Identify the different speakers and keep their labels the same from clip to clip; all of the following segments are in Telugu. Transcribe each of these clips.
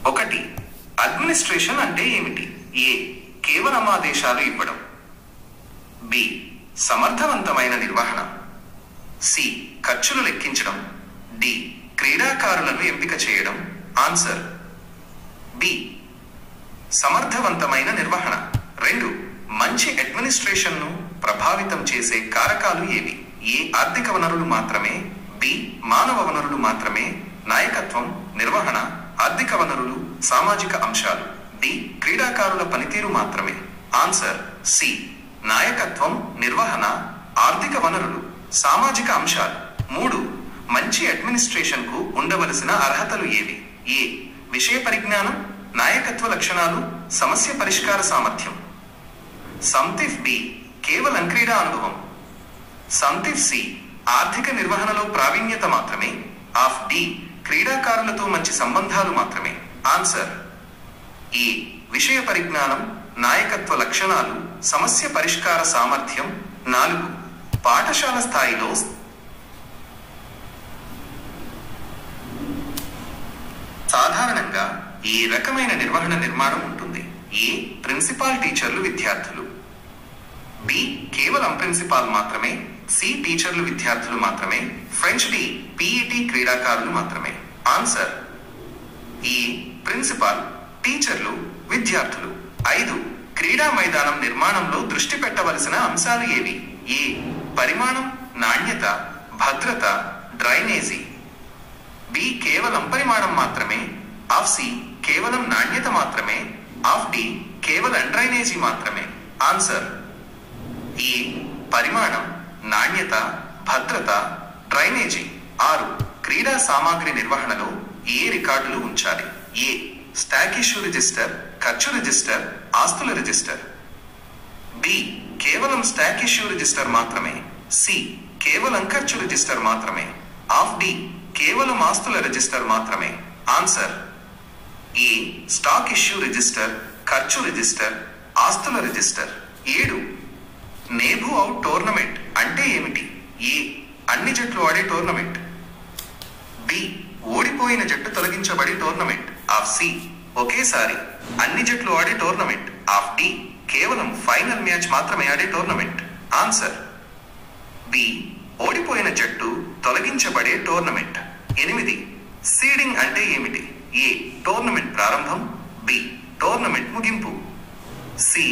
Speaker 1: ఒకటి, అడ్మినిస్ట్రేషన్ అంటే ఏమిటి? ఏ, కేవలం ఆదేశాలు ఇవ్వడం. బి, సమర్థవంతమైన నిర్వహణ. సి, ఖర్చులు లెక్కించడం. డి, క్రీడాకారులను ఎంపిక చేయడం. ఆన్సర్ బి, సమర్థవంతమైన నిర్వహణ. 2, మంచి అడ్మినిస్ట్రేషన్ను ప్రభావితం చేసే కారకాలు ఏవి? ఏ, ఆర్థిక వనరులు మాత్రమే. బి, మానవ వనరులు మాత్రమే. నాయకత్వం, నిర్వహణ, ఆర్థిక వనరులు, సామాజిక అంశాలు. డి, క్రీడాకారుల పనితీరు మాత్రమే. ఆన్సర్ సి, నాయకత్వం, నిర్వహణ, ఆర్థిక వనరులు, సామాజిక అంశాలు. 3, మంచి అడ్మినిస్ట్రేషన్ కు ఉండవలసిన అర్హతలు ఏవి? ఏ, విషయ పరిజ్ఞానం, నాయకత్వ లక్షణాలు, సమస్య పరిష్కార సామర్థ్యం. సంతిఫ్ బి, కేవలం క్రీడా అనుభవం. సంతిఫ్ సి, ఆర్థిక నిర్వహణలో ప్రావీణ్యత మాత్రమే. ఆఫ్ డి, క్రీడాకారులతో మంచి సంబంధాలు మాత్రమే. ఆన్సర్ ఏ, విషయ పరిజ్ఞానం, నాయకత్వ లక్షణాలు, సమస్య పరిష్కార సామర్థ్యం. 4, పాఠశాల స్థాయిలో సాధారణంగా ఏ రకమైన నిర్వహణ నిర్మాణం ఉంటుంది? ఏ, ప్రిన్సిపాల్, టీచర్లు, విద్యార్థులు. బి, కేవలం ప్రిన్సిపాల్ మాత్రమే. సి, టీచర్లు, విద్యార్థులు మాత్రమే. ఫ్రెంచ్ డి, పిఈటి, క్రీడాకారులు మాత్రమే. ఆన్సర్ ఈ, ప్రిన్సిపాల్, టీచర్లు, విద్యార్థులు. 5, క్రీడా మైదానం నిర్మాణంలో దృష్టి పెట్టవలసిన అంశాలు ఏవి? ఏ, పరిమాణం, నాణ్యత, భద్రత, డ్రైనేజీ. బి, కేవలం పరిమాణం మాత్రమే. ఆఫ్ సి, కేవలం నాణ్యత మాత్రమే. ఆఫ్ డి, కేవలం డ్రైనేజీ మాత్రమే. ఆన్సర్ ఏ, పరిమాణం, నాణ్యత, భద్రత, డ్రైనేజీ. 6, క్రీడా సామాగ్రి నిర్వహణలో ఏ రికార్డులు ఉంచాలి? ఏ, స్టాక్ ఇష్యూ రిజిస్టర్, ఖర్చు రిజిస్టర్, ఆస్తుల రిజిస్టర్. బి, కేవలం స్టాక్ ఇష్యూ రిజిస్టర్ మాత్రమే. సి, కేవలం ఖర్చు రిజిస్టర్ మాత్రమే. ఆఫ్ డి, కేవలం ఆస్తుల రిజిస్టర్ మాత్రమే. ఆన్సర్ ఏ, స్టాక్ ఇష్యూ రిజిస్టర్, ఖర్చు రిజిస్టర్, ఆస్తుల రిజిస్టర్. 7, నేబు అవుట్ టోర్నమెంట్ అంటే ఏమిటి? ఏ, అన్ని జట్లు ఆడే టోర్నమెంట్. బి, ఓడిపోయిన జట్టు తొలగించబడి టోర్నమెంట్. ఆఫ్ సి, ఒకేసారి అన్ని జట్లు ఆడే టోర్నమెంట్. ఆఫ్ డి, కేవలం ఫైనల్ మ్యాచ్ మాత్రమే ఆడే టోర్నమెంట్. ఆన్సర్ బి, ఓడిపోయిన జట్టు తొలగించబడే టోర్నమెంట్. 8, సీడింగ్ అంటే ఏమిటి? ఏ, టోర్నమెంట్ ప్రారంభం. బి, టోర్నమెంట్ ముగింపు. సి,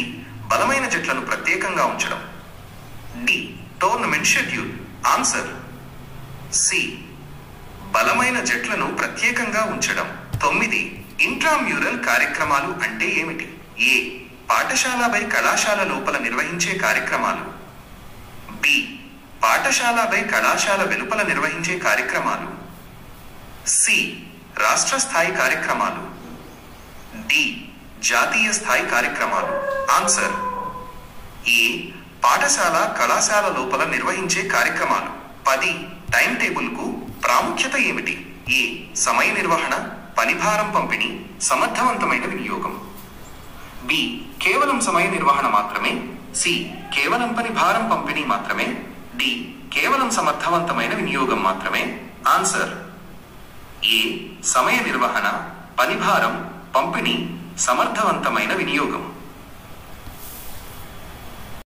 Speaker 1: బలమైన జట్లను ప్రత్యేకంగా ఉంచడం. D, tournament schedule. Answer C, బలమైన జట్లను ప్రత్యేకంగా ఉంచడం. 9, ఇంట్రామ్యూరల్ కార్యక్రమాలు అంటే ఏమిటి? ఏ, పాఠశాల బై కళాశాల లోపల నిర్వహించే కార్యక్రమాలు. బి, పాఠశాల బై కళాశాల వెలుపల నిర్వహించే కార్యక్రమాలు. సి, రాష్ట్ర స్థాయి కార్యక్రమాలు. డి, జాతీయ స్థాయి కార్యక్రమాలు. ఆన్సర్ ఏ, పాఠశాల కళాశాల లోపల నిర్వహించే కార్యక్రమాలు. 10, టైం టేబుల్ కు ప్రాముఖ్యత ఏమిటి? ఏ, సమయ నిర్వహణ, పనిభారం పంపిణీ, సమర్థవంతమైన వినియోగం. బి, కేవలం సమయ నిర్వహణ మాత్రమే. సి, కేవలం పనిభారం పంపిణీ మాత్రమే. డి, కేవలం సమర్థవంతమైన వినియోగం మాత్రమే. ఆన్సర్ ఏ, సమయ నిర్వహణ, పనిభారం పంపిణీ, సమర్థవంతమైన వినియోగం.